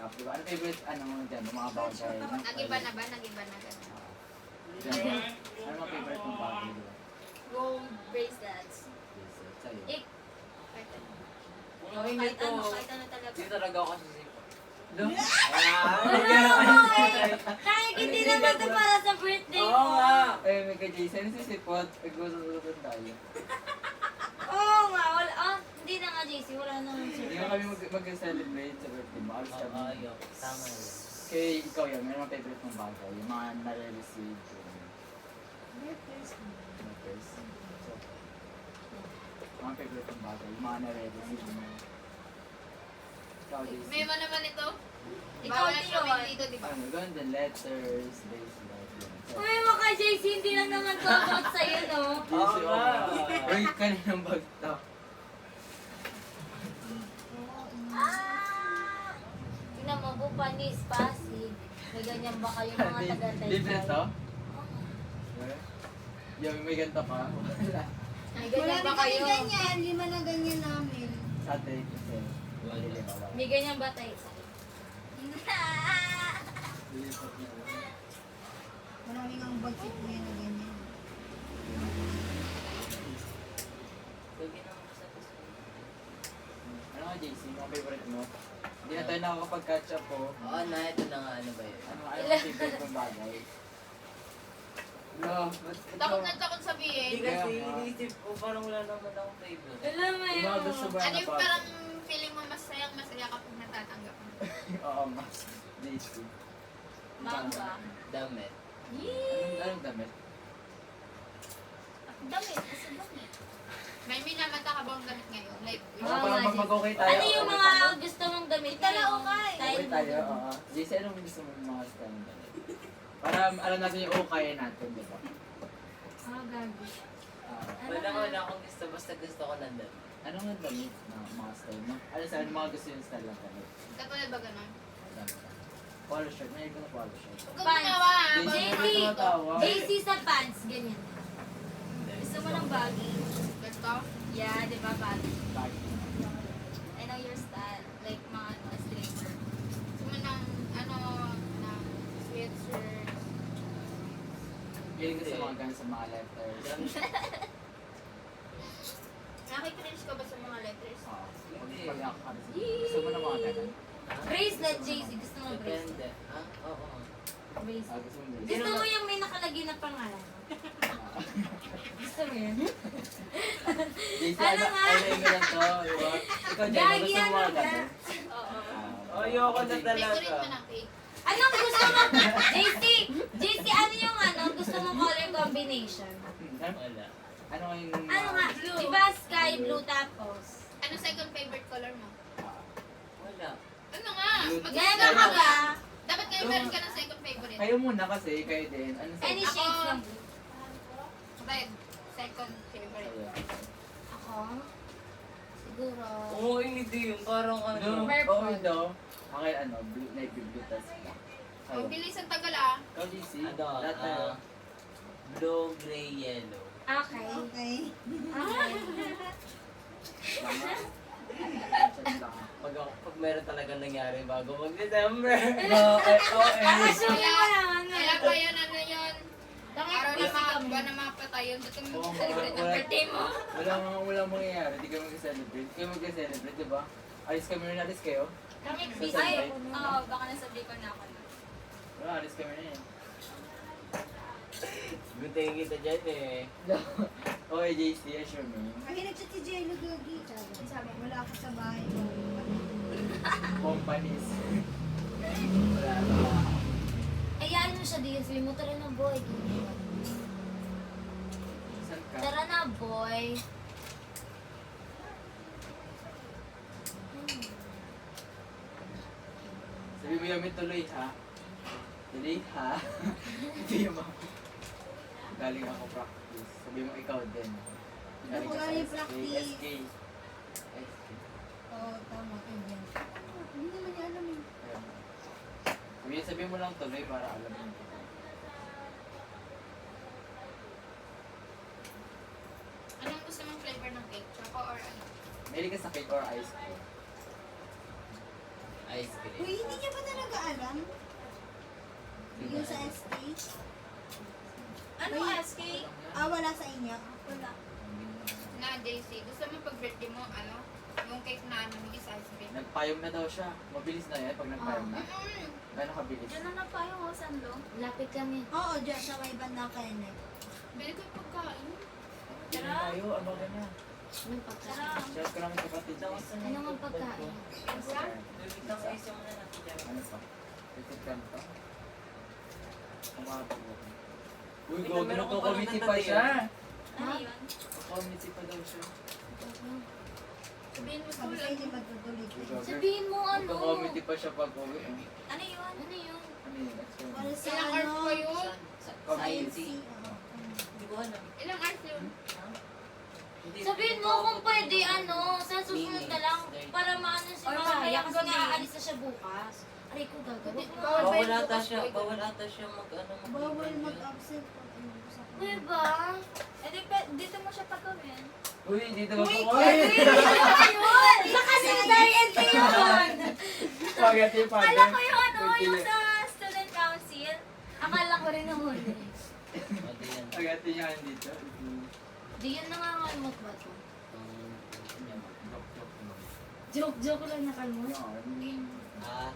makeup, di ba? Ano favorite, ano mo dyan, mga bagay? Nag-iba na ba? Nag-iba na ganun. Ano mga favorite mong bagay, di ba? Gold bracelets. Yes, sa'yo. Ik. Kahit ano. Kahit Ano talaga. Hindi talaga ako sisipo. No? Kahit hindi naman ito para sa birthday Oo mo. nga. Eh, may kay Jason, sisipot. Nag-ususutan tayo. Oo nga. Wala. Hindi na nga, JC. Wala naman Hindi nga kami mag-celebrate sa birthday mo. Alis kami. Ayok. Tama yun. Kaya ikaw yan, may mga favorite mong bagay. Yung mga nare-receive. Letters. So, mga favorite mong bagay. Yung mga nare-receive mo. Ikaw, Jason. May mo naman ito. Ikaw Bawal din showing yun. dito, di ba? Ano, ganun din, letters, bracelet, yan. So, Uy, maka JC, hindi lang naman to about sa'yo, no? Busy Oo ako. nga. Uy, kaninang bag to? Tingnan mo, Bupanis, Pasig. May ganyan ba kayo mga taga-Taytay? Libre to? Yung may ganito ka? Wala. May Wala ganyan ba din kami kayo? ganyan, lima na ganyan namin. Sa atin kasi. Maliliit ako. May ganyan ba tayo? Lilipat niya ako. Maraming ang budget mo yan na ganyan. Lagi na ako sa gusto. Ano nga, JC? Mga favorite mo? Hindi na tayo nakakapag-catch up po. Oo na, ito na nga. Ano ba yun? Ano ang favorite mong bagay? No, Takot na takot sabihin. Hindi kasi iniisip ko parang wala naman akong favorite. Alam mo Yung yun. mga gusto ba Ano na yung bagay? parang feeling mo masayang masaya kapag natatanggap mo? Oo, mas. JC. Manga. Damit. Anong damit? Damit, kasi damit. May minamata ka bang damit ngayon? Like, Oo, Parang nga, mag-okay tayo. Ano yung mga gusto mong damit? Talao nga eh. Okay tayo, oo. JC, anong gusto mo yung mga style ng damit? Para alam natin yung kaya natin, di ba? Ah, gabi. Wala akong gusto. Basta gusto ko ng damit. Ano nga damit na mga style mo? Ano sa mga gusto yung style ng damit? katulad ba ganun? Damit. Polo shirt. May ko na polo shirt. Huwag kang Pants. tumawa ha. JC, JC. may tumatawa. JC sa pants, ganyan. Gusto mo ng baggy? Ganito? Yeah, di ba baggy? Baggy. I know your style. Like mga straighter. Gusto mo ng, ng sweatshirt. Feeling ko sa mga ganun sa mga letters. Nakikringe ka ba sa mga letters? Oo. Pag-iyak ka. Gusto mo na mga ganun? Bracelet, JC. Gusto mo ng bracelet? Depende. Ah, oo. Bracelet. Gusto mo din? Gusto mo yung may nakalagay na pangalan? Gusto mo yun? JC, Ano nga? ano yung ganun to? Diba? Ikaw, Jen, Gagi, gusto mo ano mga ka? ganun? Oo. Ayoko na Favorite mo talaga. ng cake? Anong gusto mo? JC! JC, ano yung gusto mo color combination? Wala. Ano yung... Ano nga? Diba sky blue tapos? Ano second favorite color mo? Wala. Ano nga? Blue. Ganda ka ba? Dapat kayo meron ka ng second favorite. Kayo muna kasi, kayo din. Ano sa... Any shades ng blue? Red. Second favorite. Ako? Siguro... Oo, hindi yun. Parang ano. No, Purple. oo daw. Akin ano, blue, navy blue tas black. Ang bilis ang tagal ah. Ikaw, JC? Ano, Lahat tayo. blue, gray, yellow. Okay. Okay. Tama. Chat lang. Pag meron talagang nangyari bago mag-December. No, Assume mo naman na. Kaya pa yan, ano yun? Bakit Araw na busy mga kami? buwan na mga patayon. Ba't kami Oo, mag-celebrate ng wala- birthday mo? Walang mangyayari, di kayo mag-celebrate. Di kayo mag-celebrate, di ba? Alis kami rin, alis kayo. Kami Sa busy. Sunday? Oo, baka nasabi ko na ako na. Wala, alis kami na yan. Guntingin kita dyan eh. Okay, JC, assure me. Ay, nag-chat si Jello Gagi. Sabi, wala ako sa bahay. Companies. Wala. Ayaan mo siya din. Sabi mo, tara na boy. Saan ka? Tara na boy. Sabi mo yamin tuloy, ha? Tuloy, ha? Sabi mo. Galing ako practice. Sabi mo ikaw din. Ano ko ka galing sa practice? SK. SK. Oo, tama. Kaya. Hindi naman niya alam eh. Ayun. Sabi mo lang tuloy para alam mo. Anong gusto mong flavor ng cake? Choco or ano? Mahilig ka sa cake or ice cream? Ice cream. Uy, hindi niya ba talaga alam? Yung sa SK? Ano SK? Wala sa inyo? Wala. Na, JC, gusto mo pag birthday mo, ano? Yung cake na ano, is ice cream. Nagpayong na daw siya. Mabilis na yan pag nagpayong na. Gano'n kabilis? Diyan na na pa yung Sanlo. Lapit kami. Oo, dyan sa may bandang Kenneth. Bili ko yung pagkain. Tara. Tayo, ano ka niya? Anong pagkain? Tara. Share ko lang yung kapatid ko. Ano nga pagkain? Bibig ng ice yung muna natin dyan. Ano pa? Titik ka to? Kumakapag mo. Uy, Wait, gogo, meron ko nagko-committee pa pa ng siya. Ano yun? Nagko-committee pa daw siya. Sabihin mo Sabi school. sa hindi matutuloy. Sabihin mo ano? Nagko-committee pa siya pag uwi. Ano yun? Ano yun? Ano yun? Explain. Para sa Ilang ano? hours pa yun? Science. Hindi ko alam. Ilang hours yun? Hindi- Sabihin mo kung pwede ano, sa susunod na lang para maano si Or Mama kaya kasi gabi. nga aalis na siya bukas. Aray ko gagawin mo. Bawal ba Bawal yung ata bukas siya, po ito? bawal ata siya mag-ano. Bawal mag-absent pag ano sa Diba? Eh, dito mo siya pagawin. Uy, dito ba Uy, po? Ayun! Nakasundayente yun! Spaghetti pa Akala ko yung ano, yung sa student council. Akala ko rin naman eh. Pwede yan. Spaghetti niya dito. Di yun nangangalmot ba to? Joke lang. Joke lang nakalmot. Yan. Ah,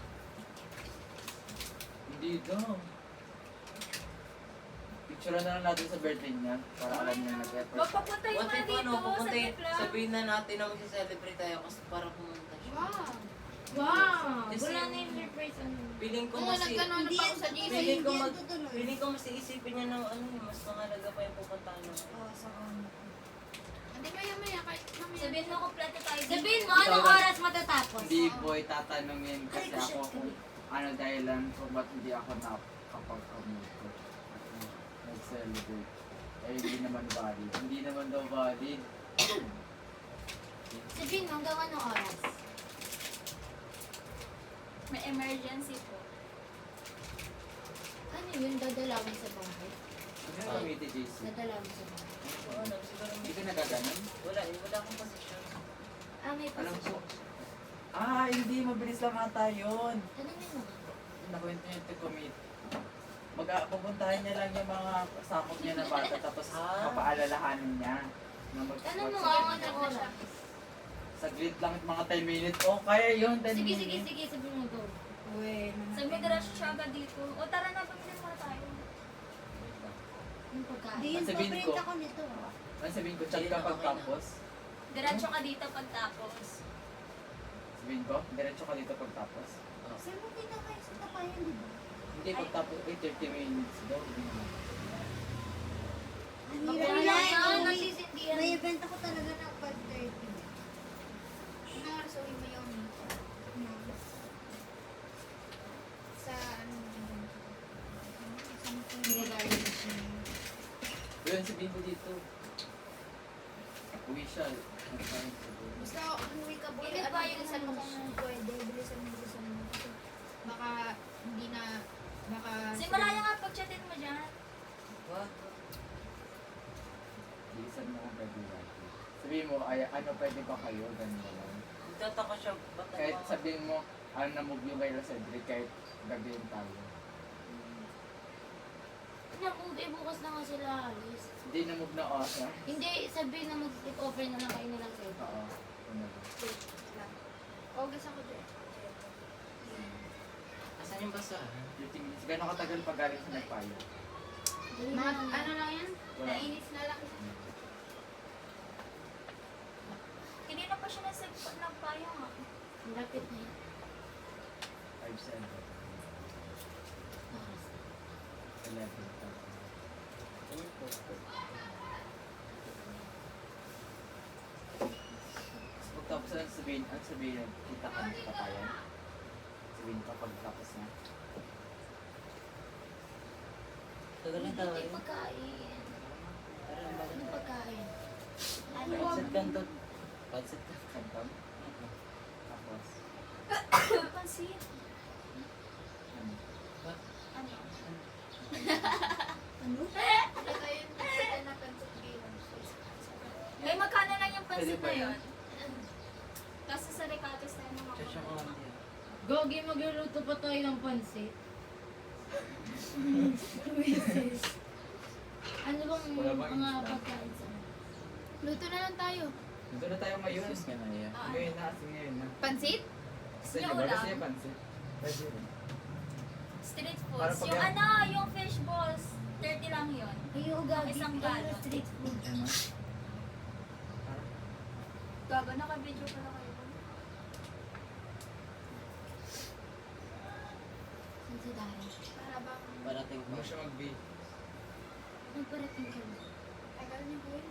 Hindi daw. Picture na lang natin sa birthday niya para alam niya nag-effort. Magpapunta yung what mga if dito ano, sa pupuntahin, Tekla. sabihin na natin na mag-celebrate tayo kasi para pumunta siya. Wow! Wow! Kasi- Wala na yung surprise ano. Feeling ko Kung mas nagganon Hindi pa yan ako sa JC. Feeling ko hindi yan mag- tutuloy. feeling ko mas iisipin niya ng ano, mas mahalaga pa yung pupuntahan niya. Oo, sa ano. Hindi maya-maya, kahit mamaya. Sabihin mo kompleto tayo dito. Sabihin mo anong oras matatapos? Hindi boy, tatanungin kasi ako kung ano dahilan kung ba't hindi ako nakapag-commute ko. Nag-celebrate. Eh, hindi naman valid. Hindi naman daw valid. Sabihin mo hanggang anong oras? May emergency po. Ano yun? Dadalawin sa bahay? Ano yung committee, JC? Dadalawin sa bahay. Oo, ano, siguro Hindi ka nagaganon? wala akong posisyon. Ah, may Alam posisyon. ko. Hindi. Mabilis lang ata yun. Tanungin mo. Nakwento niya ito committee. Pupuntahan niya lang yung mga sakop niya na bata tapos papaalalahanin niya. Na Tanong mo nga kung anong oras. Saglit lang, mga 10 minutes. Oh, kaya yun, 10 Sige, minutes. sige, sabihin mo go. Uy, Sa migration siya agad dito. O tara na, pamilya muna tayo. Yung pagkain. Di yun Sabihin paprint ko. ako nito. Ano sabihin ko, chat ka pagtapos? Diretso ka dito pagtapos. Sabihin ko, diretso ka dito pagtapos. Kasi mo kita kayo sa tapayan, di ba? Hindi, pagtapos, 30 minutes daw. Hindi naman. Ang Mag- hirap Wala yan. na, Uwi- nagsisindihan. May event ako talaga ng 5:30. Anong oras uwi mo yung sa ano yun? Regarding sa siya. Yun, sabihin ko dito. Uwi siya. Nagkain siguro. Basta umuwi ka boy. Ilan At ba yung bilisan mo ano? kung pwede. Bilisan mo. Kasi baka hindi na, baka... Si Malaya nga, pag-chatin mo dyan. What? Bilisan mo kung pwede lagi. Sabihin mo, ay, ano pwede ba kayo? Ganun na lang. Nagtataka siya, ba't Kahit ang mga- sabihin mo, ano na-move yung kay Cedric, kahit gabihin tayo. Na-move eh, bukas na nga sila alis. Hindi na-move na osa. Hindi, sabihin na mag-take over na lang kayo nilang sa'yo. Oo. Ano ba? August ako dyan. Asan yung basahan? 30 minutes. Gano'ng katagal pag galing sa nagpayo? Mga, ano lang yan? Wala. Nainis na lang. Hindi na pa siya nagpayo nga. Ang lapit na yun. 5-7. 11. Pagtapos na sabihin, kita ka ng patayan. Sabihin ka pagtapos na. Tagal na tayo. Hindi pagkain. Tara, ang bagal Ano na. pagkain? Pansit kanto. Pansit ka. Kantam. Tapos, Pansin. ano? Ano? Ano? Wala tayo na pansit. Eh, magkano lang yung pansit Pwede ba na yun? yun? Kasi sa Ricatos na yung mga Chacha ko lang yan. Gogi Magluluto pa tayo ng pansit. Ano bang Wala bang mga instant? pagkain sa Luto na lang tayo. Dito na tayo ngayon. Sus ka na yan. Ngayon na, kasi ngayon na. Pansit? Gusto Niyo niyo ba? ulam? Gusto niyo pansit? Pwede rin. Street Para foods. pag- Yung ano, yung fish balls, 30 lang yun. Ayaw gagi. Isang Ano galon. street food? Ano? Gago, naka-video pala kayo. Saan si Dari? Para bang... Parating Ano pa. siya mag-bake? Nagparating ka na. Tagal niyo po yun.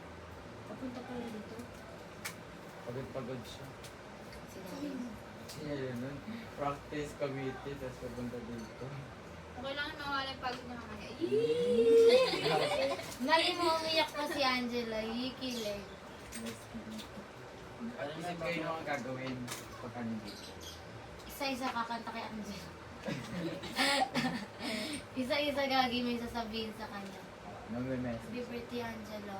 Papunta pala dito. Pagod siya. Si Dari. Siya yun nun. Practice, Cavite, tapos papunta dito. Okay lang mawala yung pagod niya mamaya. Mali mo umiyak pa si Angela. Yikilig. Ano isip kayo nung ang gagawin pag dito? Isa-isa kakanta kay Angela. Isa-isa gagi may sasabihin sa kanya. Nung may Happy message. birthday, Angela.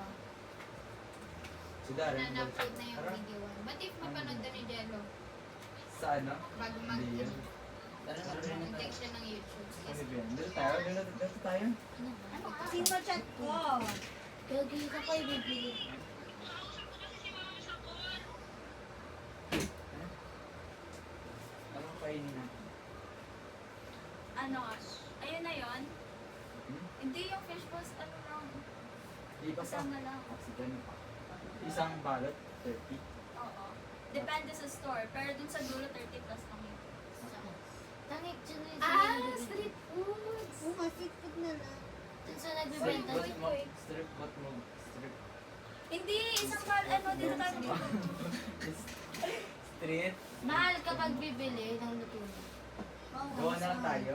Si Darren. Na-upload na yung Tara. video 1. Ba't if mapanood na ni Jello? Sa ano? Bago Hindi yan. Tara na rin na mag-text siya ng YouTube. Ano ba yan? Dito tayo? Dito tayo? Ano ka? Sino chat ko? Gagi ka kayo bibili. Anong kainin natin? Ano? Ayun na yun? Hmm? Hindi yung fish balls, ano lang. Di ba sa Isang na lang. oxygen pa? Isang balot, 30. Oo. Depende sa store. Pero dun sa dulo, 30 plus lang yun. Tangik dyan na yung Street foods! Oo nga, street food na lang. Dun sa Strip nagbibenta. bot mo. Strip bot mo. Strip. Hindi, isang ano, dito tayo dito. Street. Mahal kapag bibili ng luto na. Gawa na lang tayo.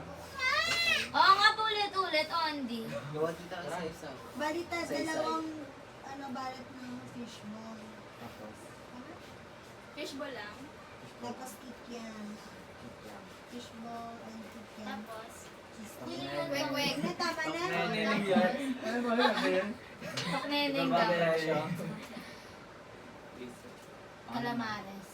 Oo nga po ulit-ulit, Ondi. Gawa dito ka sa isa. Balita, Sa isa. dalawang balat ng fish ball. Tapos. Fish ball lang. Tapos kikyan. Fish ball and kikyan. Tapos, Wek-wek. Ano, tama na? Neninig yan. Ano ba yan? Pakneneng daw. Babaya siya. Calamares.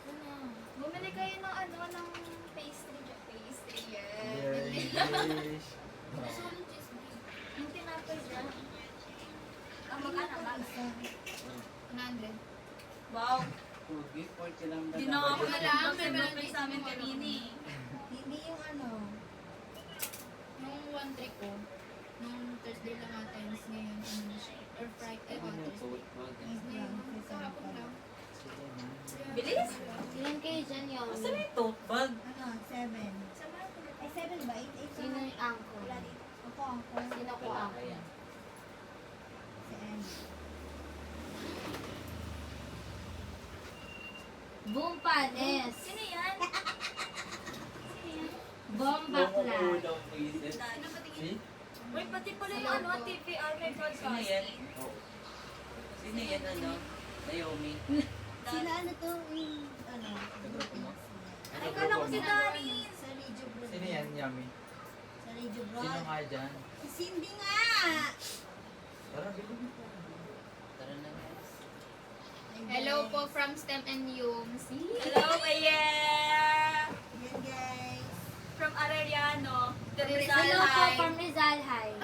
Ano? bumili kayo ng ano, ng pastry. Pastry Very yan. English. Yung tinapay dyan. Ang mag-ano ba? 100. Wow. Pugi, 40 lang ba? Di na ako Wala, nalabas may sa mga birthday sa amin kanina eh. Hindi yung ano. Nung 1 trick ko, nung Thursday lang ata yun, ngayon, ano na siya, or Friday, Ano yung Thursday. coat? Wag. Ngayon, kahapon lang. Bilis? Tingnan kayo dyan yung... Basta may tote bag. Ano, 7. Ay, 7 ba? 8 Sino yung angko? Wala dito. Ako, ako. Sino ko Wala angko? kaya. Si Andy. Boom panes. Sino yan? Sino yan? Bomba class. Unang visit. Ano ba tingin? See? Wait, pati pala yung ano, TVR may Sino yan? broadcasting. Sino yan ano? Naomi. Sila ano to? Yung, ano? Ay, kala ko si Darin. Sa Radio Bro. Sino yan, Yummy? Sa Radio Bro. Sino nga dyan? Si Cindy nga! Tara, bilhin mo. Tara na guys. Hello po from STEM and UMC. Hello, yeah! Yan guys. From Arellano. The Rizal Rizal Hello po High. from Rizal High.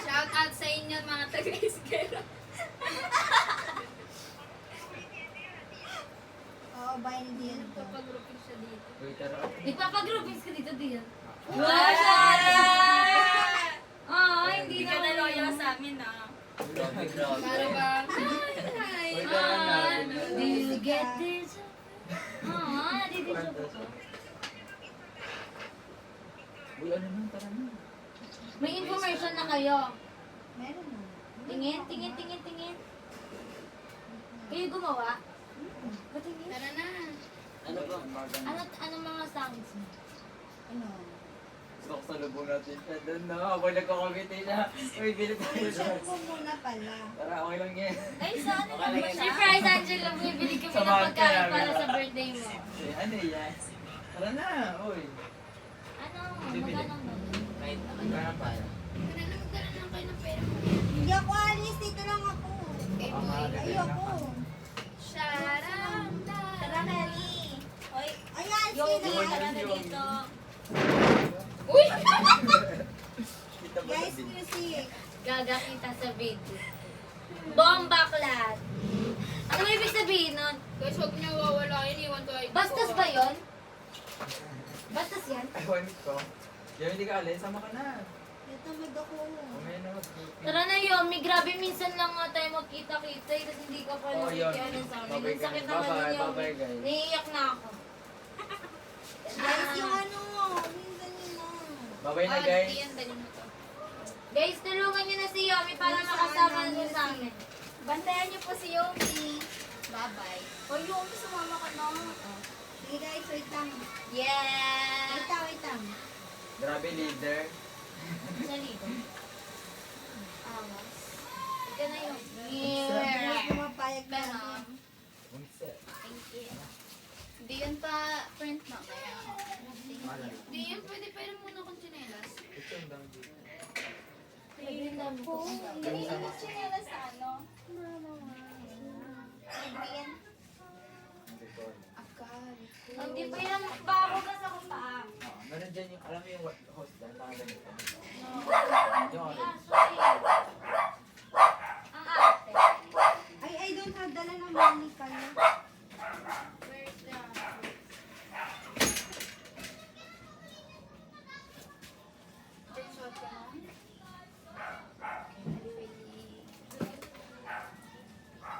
Shout out sa inyo mga taga-iskero. Oo, bahay ni Dian to. Kapag-grouping siya dito. Wait, tara. Ipapag-groupings ka dito, Dian. Oh, hindi ka na loyal sa amin ah. Grabe, grabe. Para bang, Wait, tara na. Do you get this? Dito siya po. Uy, ano nun? Tara na. May information na kayo. Meron na. Tingin. Kayo gumawa? Patingin. tara na. Ano ba? Ano mga sounds mo? Ano? Gusto ko sa lubong natin siya doon, no? Ako nagkakamite siya. Uy, bilhin tayo Siya doon. po muna pala. Tara, okay lang yan. Ay, saan Okay lang lang ba yan. siya? Surprise, Angela. Bibili kami ng Samahan ka pagkain namin. para sa birthday mo. Ano yan? Tara na, uy. Ano? Bibili. Magkano mo? Kahit Magkano pa? Tara na, magdala lang kayo ng pera mo. Hindi ako alis. Dito lang ako. Okay, Ah, boy. Ayoko. Sharam. Tara, Nelly. Hoy, Ayan, Yogi, sila. tara na dito. talaga kita sa video. Bomba clat. Ano ba ibig sabihin nun? Guys, huwag niyo wawalain. Iwan ko ID ko. Bastos ba yun? Bastos yan? Ewan ko. Yung hindi ka alis, sama ka na. Natamad ako. Umaya na mag-grouping. Tara na Yomi, grabe minsan lang nga tayo magkita-kita eh, tapos hindi ka pa Oh, yun. nakikialam sa amin. Bye-bye, Ang sakit guys. naman Bye-bye, yun Yomi. bye-bye, guys. Naiiyak na ako. Guys, yung ano, minsan yun na. Bye-bye na Ah, guys. Diyan, dali mo to. Guys, tulungan nyo na si Yomi para makasama nyo sa amin. Bantayan niyo po si Yomi. Bye-bye. O Yomi, sumama ka na. Sige guys, wait lang. Yeah! Wait lang. Grabe leader. Sa ligo. Awas. Ika na yun. Hindi na pumapayag na. Ganon. Bunse. Thank you. Hindi yan pa print na kaya. Malay. Hindi yan pwede muna kung chinelas. Ito ang dami dito. Ayun lang po. Hindi na chinelas sa ano. Green. Hindi ko alam. Akali ko. Hindi pa yung bago ka sa kumpa. Meron dyan yung, alam mo yung host dyan, parang ganito. Yung Ah, orange. sorry. Ang arte. Ay, I don't have dala ng money pala. Where's the... Screenshot ka na?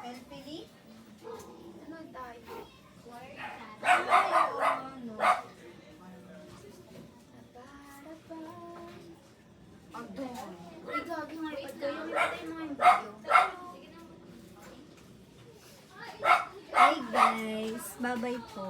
Elpili? Ano tayo? Ay, oo, ano. Adon. Uy, gagi nga ipad ko. Yung ipatay mo yung video. Hi guys, bye-bye po.